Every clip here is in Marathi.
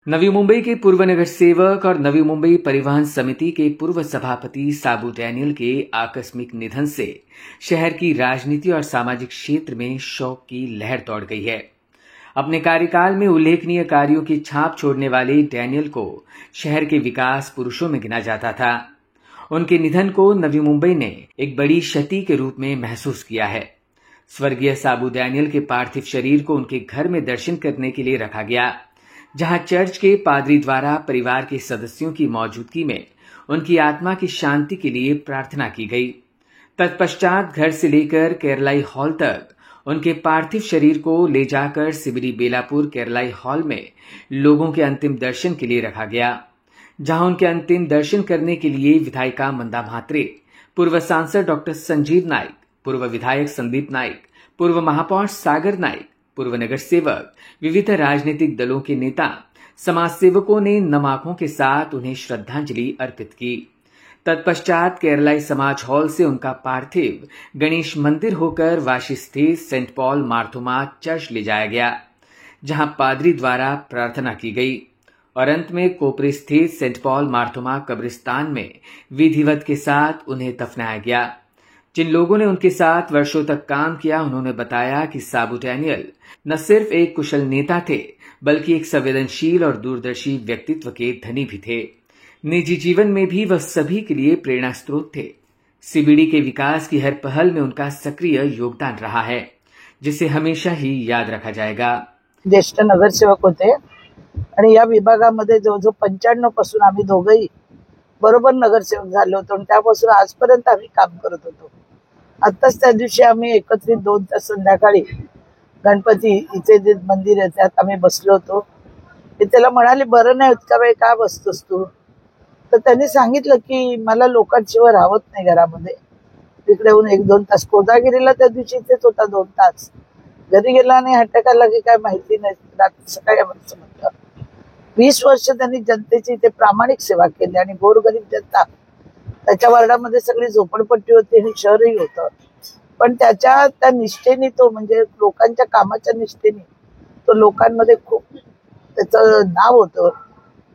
नवी मुंबई के पूर्व नगर सेवक और नवी मुंबई परिवहन समिति के पूर्व सभापति साबू डैनियल के आकस्मिक निधन से शहर की राजनीति और सामाजिक क्षेत्र में शोक की लहर दौड़ गई है। अपने कार्यकाल में उल्लेखनीय कार्यों की छाप छोड़ने वाले डैनियल को शहर के विकास पुरुषों में गिना जाता था। उनके निधन को नवी मुंबई ने एक बड़ी क्षति के रूप में महसूस किया है। स्वर्गीय साबू डैनियल के पार्थिव शरीर को उनके घर में दर्शन करने के लिए रखा गया, जहां चर्च के पादरी द्वारा परिवार के सदस्यों की मौजूदगी में उनकी आत्मा की शांति के लिए प्रार्थना की गई। तत्पश्चात घर से लेकर केरलाई हॉल तक उनके पार्थिव शरीर को ले जाकर सिबिरी बेलापुर केरलाई हॉल में लोगों के अंतिम दर्शन के लिए रखा गया, जहां उनके अंतिम दर्शन करने के लिए विधायिका मंदा म्हात्रे, पूर्व सांसद डॉक्टर संजीव नाइक, पूर्व विधायक संदीप नाइक, पूर्व महापौर सागर नाइक, पूर्व नगर सेवक, विविध राजनीतिक दलों के नेता, समाज सेवकों ने नम आंखों के साथ उन्हें श्रद्धांजलि अर्पित की। तत्पश्चात केरलाई समाज हॉल से उनका पार्थिव गणेश मंदिर होकर वाशी स्थित सेंट पॉल मार्थोमा चर्च ले जाया गया, जहां पादरी द्वारा प्रार्थना की गई और अंत में कोपरे स्थित सेंट पॉल मार्थोमा कब्रिस्तान में विधिवत के साथ उन्हें दफनाया गया। जिन लोगों ने उनके साथ वर्षों तक काम किया, उन्होंने बताया कि साबू डैनियल न सिर्फ एक कुशल नेता थे, बल्कि एक संवेदनशील और दूरदर्शी व्यक्तित्व के धनी भी थे। निजी जीवन में भी वह सभी के लिए प्रेरणा स्रोत थे। सीबीडी के विकास की हर पहल में उनका सक्रिय योगदान रहा है, जिसे हमेशा ही याद रखा जाएगा। ज्येष्ठ नगरसेवक होते आणि या विभागामध्ये जवळजवळ 95 पासून आम्ही दोघंही बरोबर नगरसेवक झालो होतो आणि त्यापासून आजपर्यंत आम्ही काम करत होतो। आत्ताच त्या दिवशी आम्ही एकत्रित 2 तास संध्याकाळी गणपती इथे जे मंदिर आहे त्यात आम्ही बसलो होतो। मी त्याला म्हणाले, बरं नाही होत का बाई, का बसतोस तू? तर त्यांनी सांगितलं की मला लोकांशिवाय राहत नाही घरामध्ये। तिकडे येऊन 1-2 तास कोजागिरीला त्या दिवशी इथेच होता 2 तास। घरी गेला आणि हट्टकाला की काय माहिती नाही, रात्री सकाळी आम्हाला समजलं। 20 वर्ष त्यांनी जनतेची इथे प्रामाणिक सेवा केली आणि गोरगरीब जनता, त्याच्या वार्डामध्ये सगळी झोपडपट्टी होती आणि शहरही होतं, पण त्या निष्ठेने तो, म्हणजे लोकांच्या कामाच्या निष्ठेने तो लोकांमध्ये खूप त्याचं नाव होतं।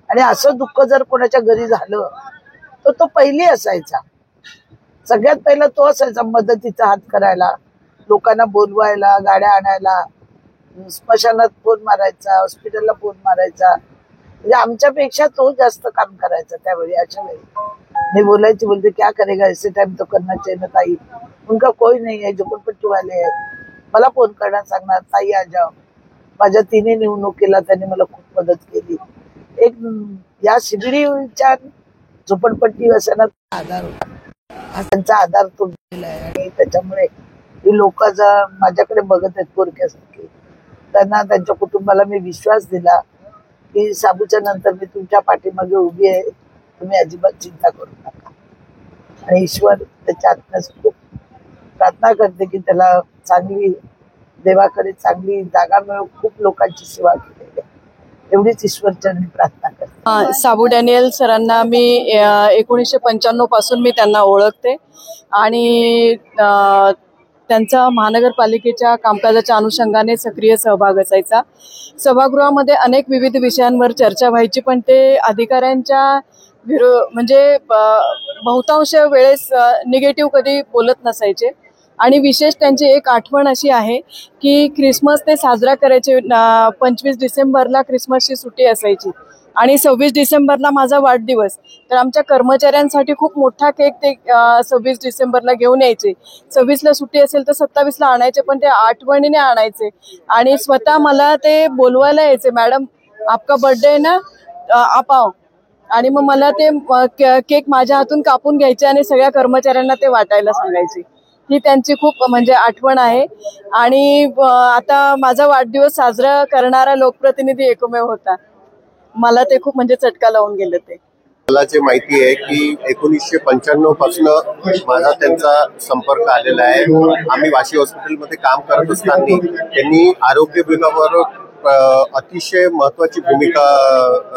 आणि असं दुःख जर कोणाच्या घरी झालं तर तो पहिली असायचा, सगळ्यात पहिला तो असायचा मदतीचा हात करायला, लोकांना बोलवायला, गाड्या आणायला, स्मशानात फोन मारायचा, हॉस्पिटलला फोन मारायचा। म्हणजे आमच्यापेक्षा तो जास्त काम करायचा त्यावेळी। अशा वेळी मी बोलते, क्या करेगा ऐसे टाइम तो करना चाहिए ना ताई, उनका कोई नहीं है, झोपड़पट्टी वाले है, मला फोन करणार, सांगणार ताई आ जाओ। माझ्या 3 निवडणुकीला त्यांनी मला खूप मदत केली। एक या शिबिरीच्या झोपडपट्टी वसनाचा आधार होता, हा त्यांचा आधार तो दिला आहे। आणि त्याच्यामुळे ही लोक माझ्याकडे बघत आहेत पोरक्यासारखी। त्यांना, त्यांच्या कुटुंबाला मी विश्वास दिला की साबूच्या नंतर मी तुमच्या पाठीमागे उभी आहे, तुम्ही अजिबात चिंता करू नका। आणि ईश्वर त्याच्या आत्म्यास खूप प्रार्थना करते की त्याला चांगली, देवाकडे चांगली जागा मिळो। खूप लोकांची सेवा केली आहे, एवढीच ईश्वरचरणी प्रार्थना करते। साबू डॅनियल सरांना मी 1995 पासून मी त्यांना ओळखते आणि त्यांचा महानगरपालिकेच्या कामकाजाच्या अनुषंगाने सक्रिय सहभाग असायचा। सभागृहामध्ये अनेक विविध विषयांवर चर्चा व्हायची, पण ते अधिकाऱ्यांच्या म्हणजे बहुतांश वेळेस निगेटिव्ह कधी बोलत नसायचे। आणि विशेष त्यांची एक आठवण अशी आहे की क्रिसमस ते साजरा करायचे, 25 डिसेंबरला क्रिसमसची सुट्टी असायची आणि 26 डिसेंबरला माझा वाढदिवस, तर आमच्या कर्मचाऱ्यांसाठी खूप मोठा केक ते 26 डिसेंबरला घेऊन यायचे। 26ला सुट्टी असेल तर 27ला आणायचे, पण ते आठवणीने आणायचे आणि स्वतः मला ते बोलवायला यायचे, मॅडम आपका बर्थडे है ना, आप आओ। आणि मग मला ते केक माझ्या हातून कापून घ्यायचे आणि सगळ्या कर्मचाऱ्यांना ते वाटायला सांगायचे। ही त्यांची खूप म्हणजे आठवण आहे। आणि आता माझा वाढदिवस साजरा करणारा लोकप्रतिनिधी एकमेव होता। मला ते खूप म्हणजे चटका लावून गेलं ते। मला जे माहिती आहे की 1995 पासून माझा त्यांचा संपर्क आलेला आहे। आम्ही वाशी हॉस्पिटलमध्ये काम करत असताना त्यांनी आरोग्य विभागावर अतिशय महत्वाची भूमिका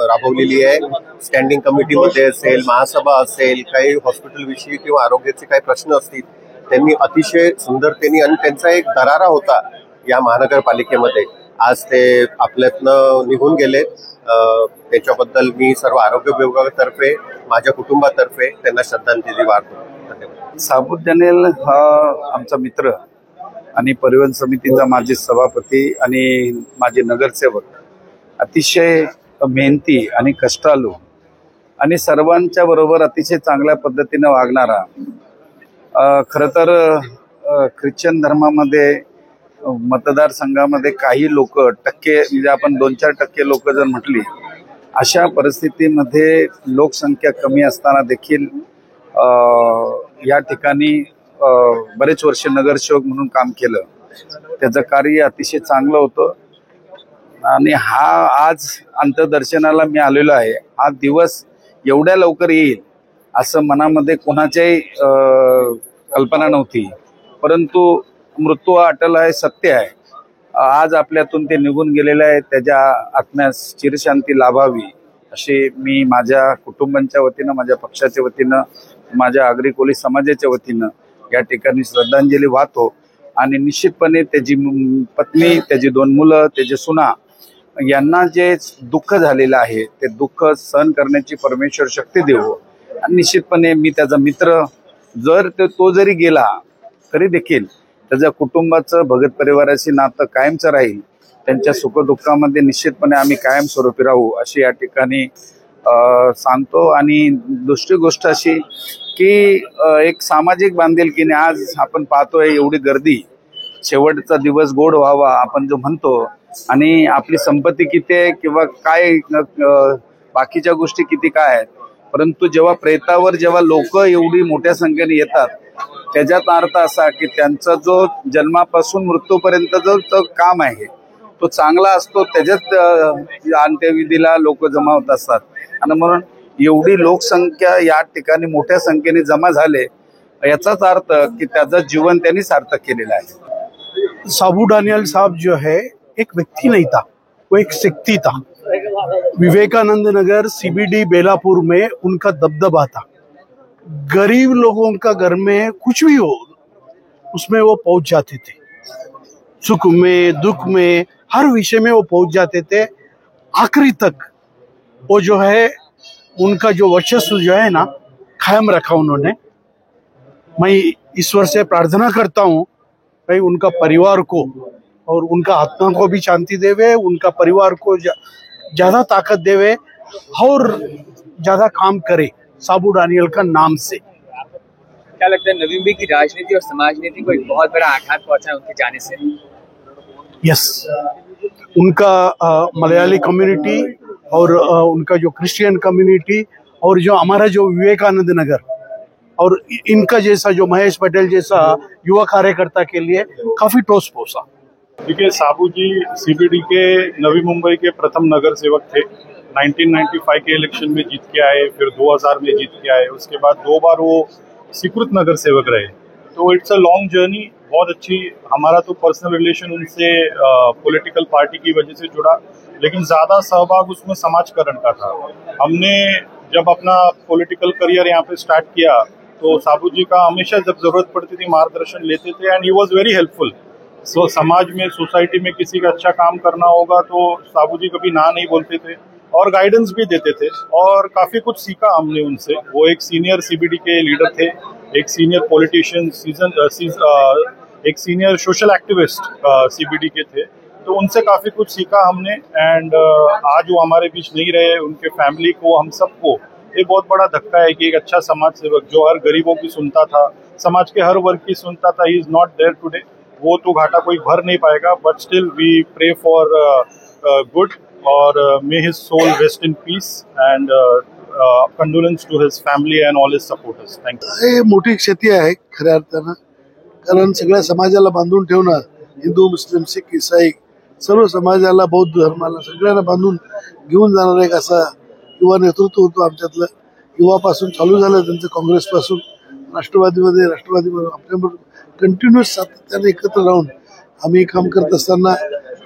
राबवलेली आहे। स्टँडिंग कमिटीमध्ये असेल, महासभा असेल, काही हॉस्पिटल विषयी किंवा आरोग्याचे काही प्रश्न असतील, त्यांनी अतिशय सुंदरतेने, आणि त्यांचा एक दरारा होता या महानगरपालिकेमध्ये। आज ते आपल्यातनं निघून गेले। त्याच्याबद्दल मी सर्व आरोग्य विभागातर्फे माझ्या कुटुंबातर्फे त्यांना श्रद्धांजली वाहतो. धन्यवाद. साबू डॅनियल हा आमचा मित्र आणि परिवहन समितीचा माजी सभापती आणि माझे नगरसेवक, अतिशय मेहनती आणि कष्टाळू आणि सर्वांच्या बरोबर अतिशय चांगल्या पद्धतीने वागणारा. खरं तर ख्रिश्चन धर्मामध्ये मतदारसंघामध्ये काही लोक टक्के म्हणजे आपण 2-4% लोक जर म्हटली, अशा परिस्थितीमध्ये लोकसंख्या कमी असताना देखील या ठिकाणी बरेच वर्ष नगरसेवक म्हणून काम केलं. त्याचं कार्य अतिशय चांगलं होतं आणि हा आज अंत्यदर्शनाला मी आलेलो आहे. हा दिवस एवढ्या लवकर येईल असं मनामध्ये कोणाच्याही कल्पना नव्हती, परंतु मृत्यू हा अटल आहे, सत्य आहे. आज आपल्यातून ते निघून गेलेले आहे. त्याच्या आत्म्यास चिरशांती लाभावी अशी मी माझ्या कुटुंबांच्या वतीनं, माझ्या पक्षाच्या वतीनं, माझ्या आगरी कोळी समाजाच्या वतीनं या ठिकाणी श्रद्धांजली वाहतो. आणि निश्चितपणे त्याची पत्नी, त्याची 2 मुलं, त्याचे सुना यांना जे दुःख झालेलं आहे ते दुःख सहन करण्याची परमेश्वर शक्ती देवो. आणि निश्चितपणे मी त्याचा मित्र, जर तो जरी गेला तरी देखील त्याच्या कुटुंबाचं, भगत परिवाराशी नातं कायमचं राहील. त्यांच्या सुखदुःखामध्ये निश्चितपणे आम्ही कायमस्वरूपी राहू अशी या ठिकाणी सांगतो. आणि दुसरी गोष्ट अशी की एक सामाजिक बांधिलकीने आज आपण पाहतोय एवढी गर्दी, शेवटचा दिवस गोड व्हावा आपण जो म्हणतो, आणि आपली संपत्ती किती आहे किंवा काय बाकीच्या गोष्टी किती काय आहेत, परंतु जेव्हा प्रेतावर जेव्हा लोक एवढी मोठ्या संख्येने येतात, त्याच्यात अर्थ असा की त्यांचा जो जन्मापासून मृत्यूपर्यंत जो काम आहे तो चांगला असतो. त्याच्यात अंत्यविधीला लोक जमा होत असतात. आणि म्हणून एवढी लोकसंख्या या ठिकाणी मोठ्या संख्येने जमा झाले, याचाच अर्थ की त्याचं जीवन त्यांनी सार्थक केलेलं आहे. साबू डैनियल साहब जो है एक व्यक्ति नहीं था, वो एक शक्ति था. विवेकानंद नगर CBD बेलापुर में उनका दबदबा था. गरीब लोगों का घर में कुछ भी हो उसमें वो पहुंच जाते थे. सुख में दुख में हर विषय में वो पहुंच जाते थे. आखिरी तक वो जो है उनका जो वर्चस्व जो है ना कायम रखा उन्होंने. मैं ईश्वर से प्रार्थना करता हूँ भाई उनका परिवार को और उनका आत्मा को भी शांति देवे, उनका परिवार को ज्यादा ताकत देवे और ज्यादा काम करे साबू डैनियल का नाम से. क्या लगता है नवी मुंबई की राजनीति और समाज नीति को एक बहुत बड़ा आघात पहुंचा है उनके जाने से? यस, उनका मलयाली कम्युनिटी और उनका जो क्रिश्चियन कम्युनिटी और जो हमारा जो विवेकानंद नगर और इनका जैसा जो महेश पटेल जैसा युवा कार्यकर्ता के लिए काफी ठोस पहुंचा. देखिए, साबू जी CBD के नवी मुंबई के प्रथम नगर सेवक थे. 1995 के इलेक्शन में जीत के आए, फिर 2000 में जीत के आए. उसके बाद 2 बार वो स्वीकृत नगर सेवक रहे. तो इट्स अ लॉन्ग जर्नी. बहुत अच्छी, हमारा तो पर्सनल रिलेशन उनसे पॉलिटिकल पार्टी की वजह से जुड़ा, लेकिन ज़्यादा सहभाग उसमें समाजकरण का था. हमने जब अपना पॉलिटिकल करियर यहाँ पे स्टार्ट किया तो साबू जी का हमेशा जब जरूरत पड़ती थी मार्गदर्शन लेते थे. And he was very helpful. So समाज में, सोसाइटी में किसी का अच्छा काम करना होगा तो साबू जी कभी ना नहीं बोलते थे और गाइडेंस भी देते थे. और काफ़ी कुछ सीखा हमने उनसे. वो एक सीनियर CBD के लीडर थे, एक सीनियर पॉलिटिशियन, एक सीनियर सोशल एक्टिविस्ट CBD के थे. तो उनसे काफ़ी कुछ सीखा हमने. एंड आज वो हमारे बीच नहीं रहे. उनके फैमिली को, हम सबको ये बहुत बड़ा धक्का है कि एक अच्छा समाज सेवक जो हर गरीबों की सुनता था, समाज के हर वर्ग की सुनता था, he is not there today. वो तो घाटा कोई भर नहीं पाएगा, but still we pray for good और may his soul rest in peace and condolence to his family and all his supporters. Thank you. हे मोठी क्षती आहे खऱ्या अर्थानं, कारण सगळ्या समाजाला बांधून ठेवणं, हिंदू मुस्लिम सिख ईसाई सर्व समाजाला, बौद्ध धर्माला सगळ्यांना बांधून घेऊन जाणारा एक असा युवा नेतृत्व होतो आमच्यातलं. युवापासून चालू झालं त्यांचं, काँग्रेसपासून राष्ट्रवादीमध्ये आपल्याबरोबर कंटिन्युअस सातत्याने एकत्र राहून आम्ही काम करत असताना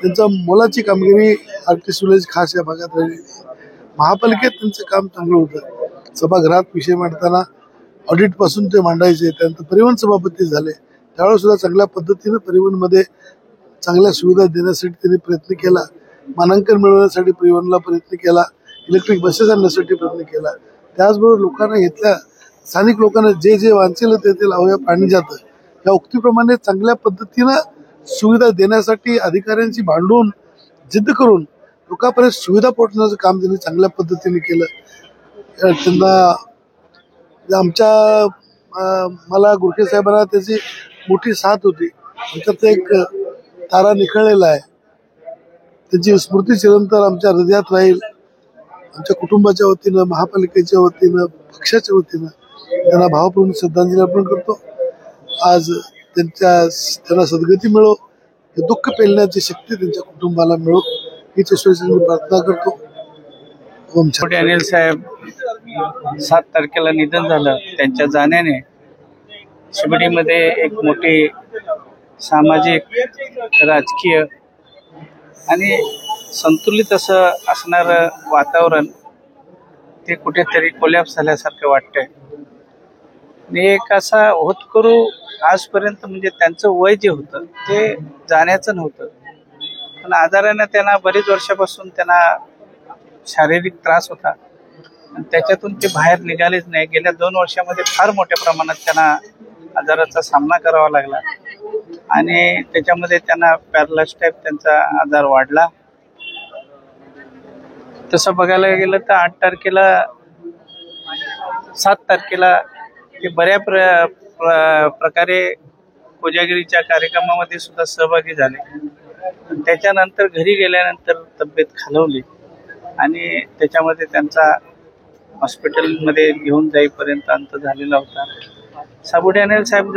त्यांचा मोलाची कामगिरी आर्टिस्ट विलेज खास या भागात राहिली. महापालिकेत त्यांचं काम चांगलं होतं. सभागृहात विषय मांडताना ऑडिटपासून ते मांडायचे. त्यानंतर परिवहन सभापती झाले, त्यावेळेस सुद्धा चांगल्या पद्धतीनं परिवहनमध्ये चांगल्या सुविधा देण्यासाठी त्यांनी प्रयत्न केला. मानांकन मिळवण्यासाठी परिवहनला प्रयत्न केला, इलेक्ट्रिक बसेस आणण्यासाठी प्रयत्न केला. त्याचबरोबर लोकांना इथल्या स्थानिक लोकांना जे जे वांचेल ते लावूया पाणी जातं या उक्तीप्रमाणे चांगल्या पद्धतीनं सुविधा देण्यासाठी अधिकाऱ्यांची भांडून जिद्द करून लोकांपर्यंत सुविधा पोहोचण्याचं काम त्यांनी चांगल्या पद्धतीने केलं. त्यांना मला गुरखे साहेबांना त्याची मोठी साथ होती. आमच्यात एक तारा निखळलेला आहे, त्याची स्मृती चिरंतर आमच्या हृदयात राहील. आमच्या कुटुंबाच्या वतीनं, महापालिकेच्या वतीनं, पक्षाच्या वतीनं त्यांना भावपूर्ण श्रद्धांजली अर्पण करतो. आज त्यांना सद्गती मिळो, हे दुःख पेलण्याची शक्ती त्यांच्या कुटुंबाला मिळो हीच ईश्वराची प्रार्थना करतो. अनिल साहेब 7 तारखेला निधन झालं. त्यांच्या जाण्याने शिबडीमध्ये एक मोठी सामाजिक, राजकीय आणि संतुलित असं असणारं वातावरण ते कुठेतरी कोलॅप्स झाल्यासारखं वाटतंय. आणि एक असा होतकरू आजपर्यंत म्हणजे त्यांचं वय जे होतं ते जाण्याचं नव्हतं, पण आजारानं त्यांना बरेच वर्षापासून त्यांना शारीरिक त्रास होता आणि त्याच्यातून ते बाहेर निघालेच नाही. गेल्या 2 वर्षामध्ये फार मोठ्या प्रमाणात त्यांना आजाराचा सामना करावा लागला आणि त्याच्यामध्ये त्यांना पॅरालाइज टाईप त्यांचा आजार वाढला. तसं बघायला गेलं तर 8 तारखेला 7 तारखेला ते बऱ्या प्रकारे कोजागिरीच्या कार्यक्रमामध्ये सुद्धा सहभागी झाले. त्याच्यानंतर घरी गेल्यानंतर तब्येत खालवली आणि त्याच्यामध्ये त्यांचा हॉस्पिटलमध्ये घेऊन जाईपर्यंत अंत झालेला होता. साबुडे अनिल साहेब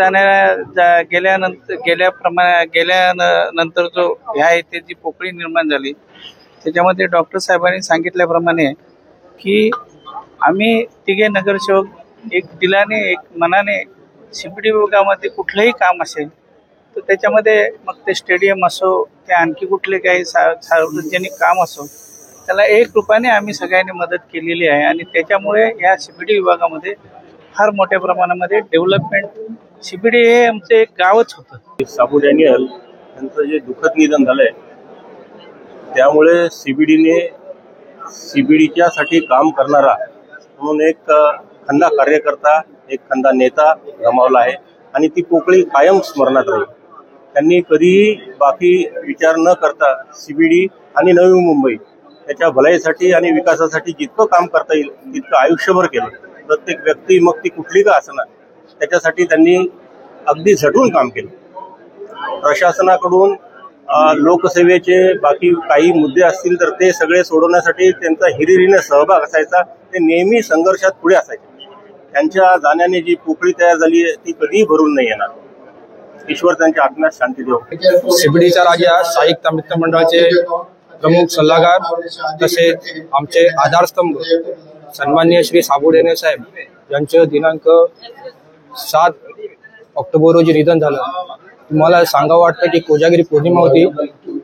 गेल्यानंतर जो ह्या येथे जी पोकळी निर्माण झाली त्याच्यामध्ये डॉक्टर साहेबांनी सांगितल्याप्रमाणे की आम्ही तिघे नगरसेवक एक दिलाने एक मनाने शिबडी विभागामध्ये कुठलंही काम असेल तर त्याच्यामध्ये मग ते स्टेडियम असो ते आणखी कुठले काही सार्वजनिक काम असो त्याला 1 रुपयाने आम्ही सगळ्यांनी मदत केलेली आहे आणि त्याच्यामुळे या शिबडी विभागामध्ये फार मोठ्या प्रमाणामध्ये डेव्हलपमेंट. शिबडी हे आमचं एक गावच होतं. साबुडे अनिल यांचं जे दुःखद निधन झालंय त्यामुळे सीबीडीच्यासाठी काम करणारा म्हणून एक खंदा कार्यकर्ता, एक खंदा नेता गमावला आहे आणि ती पोकळी कायम स्मरणात राहील. त्यांनी कधीही बाकी विचार न करता सीबीडी आणि नवी मुंबई त्याच्या भलाईसाठी आणि विकासासाठी जितकं काम करता येईल तितकं आयुष्यभर केलं. प्रत्येक व्यक्ती मग ती कुठली का असणार त्याच्यासाठी त्यांनी अगदी झटून काम केलं. प्रशासनाकडून लोकसेवेचे बाकी काही मुद्दे असतील तर ते सगळे सोडवण्यासाठी त्यांचा हिरिरीने सहभाग असायचा. ते नेहमी संघर्षात पुढे असायचे. त्यांच्या जाण्याने जी पोकळी तयार झाली आहे ती कधीही भरून नाही येणार. ईश्वर त्यांच्या आत्म्यात शांती देव. शिबडीचा राजा साहित्य मित्रमंडळाचे प्रमुख सल्लागार तसेच आमचे आधारस्तंभ सन्माननीय श्री साबुडे अनिल साहेब यांचं दिनांक 7 ऑक्टोबर रोजी निधन झालं. तुम्हाला सांगावं वाटतं की कोजागिरी पौर्णिमा होती.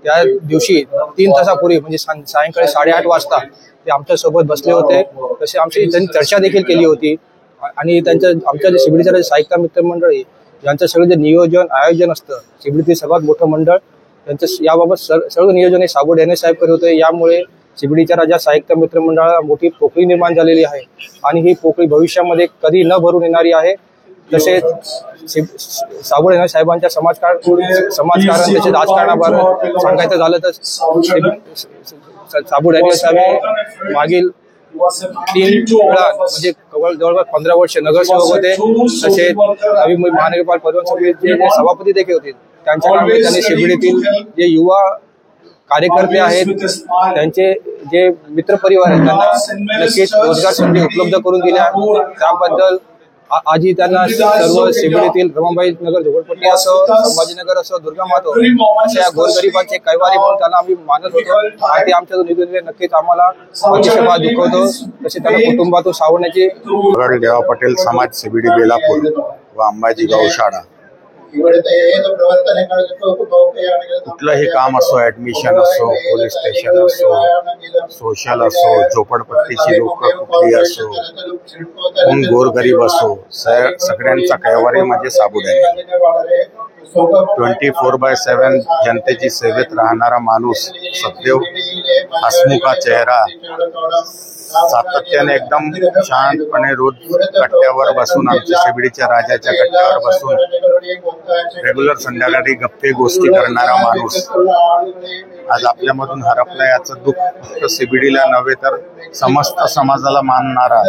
त्या दिवशी 3 तासापूर्वी म्हणजे सायंकाळी 8:30 वाजता ते आमच्यासोबत बसले होते. तसे आमची त्यांनी चर्चा देखील केली होती आणि आमच्या जे शिबडीचं साहित्य मित्रमंडळ यांचं सगळं जे नियोजन आयोजन असतं शिबडीतील सर्वात मोठं मंडळ त्यांचं याबाबत सर्व नियोजन हे साबुडे अनिल साहेब करत होते. यामुळे शिबडीच्या राजा साहित्य मित्र मंडळाला मोठी पोकळी निर्माण झालेली आहे आणि ही पोकळी भविष्यामध्ये कधी न भरून येणारी आहे. तसेच साबुडे अनिल साहेबांच्या समाजकारण तसेच राजकारणाबाबत सांगायचं झालं तर साबुडे अनिल साहेब मागील 3 वेळा म्हणजे जवळपास 15 वर्ष नगरसेवक होते. तसेच नवी मुंबई महानगरपालिका परिवहन समितीचे सभापती देखील होते. त्यांच्या कामात त्यांनी शिबडीतील जे युवा कार्यकर्ते आहेत त्यांचे जे मित्रपरिवार आहेत त्यांना नक्कीच रोजगार संधी उपलब्ध करून दिल्या. त्याबद्दल आजही त्यांना सर्व शिबडीतील रमाबाई नगर झोपडपट्टी असो, संभाजीनगर असो, दुर्गामात अशा गोरगरिबांचे कैवारी म्हणून त्यांना आम्ही मानत होतो. ते आमच्या निधन नक्कीच आम्हाला अतिशय दुखवतो. तसे त्यांना कुटुंबातून सावरण्याची देवा पटेल समाज शिबिडी बेलापूर व अंबाजी गौशाळा कुठलंही काम असो, ऍडमिशन असो, पोलीस स्टेशन असो, सोशल असो, झोपडपट्टीची लोक कुठली असो, कोण गोरगरीब असो, सगळ्यांचा कैवारी म्हणजे साबुडे. 24/7 जनतेची सेवेत राहणारा माणूस, सदैव हसमुखा चेहरा, सातत्याने एकदम शांतपणे रोज कट्ट्यावर बसून, आमच्या शिबिडीच्या राजाच्या कट्ट्यावर बसून रेग्युलर संध्याकाळी गप्पे गोष्टी करणारा माणूस आज आपल्यामधून हरपला. याचं दुःख फक्त सीबीडीला नव्हे तर समस्त समाजाला मानणारा,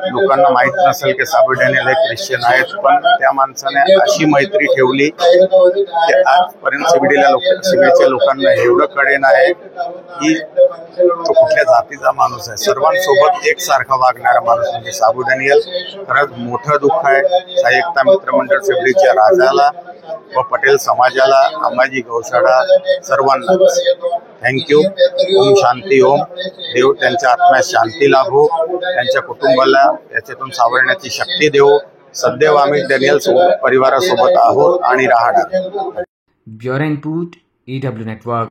लोकांना माहित नसेल की साबू डॅनियल हे ख्रिश्चन आहेत, पण त्या माणसाने अशी मैत्री ठेवली की आजपर्यंत सीबीडीच्या लोकांना एवढं कळेन आहे की तो कुठल्या जातीचा माणूस आहे. सर्वांसोबत एकसारखा वागणारा माणूस म्हणजे साबू डॅनियल. खरंच मोठं दुःख आहे साई एकता मित्र मंडळ सीबीडीच्या राजाला व पटेल समाजाला, अंबाजी गौशाळा सर्वांना. थँक्यू. ओम शांती ओम. देव त्यांच्या आत्म्यास शांती लाभो, त्यांच्या कुटुंबाला याच्यातून सावरण्याची शक्ती देवो. सदैव आम्ही डॅनियल परिवारासोबत आहोत आणि राहणार. Bureau input EW network.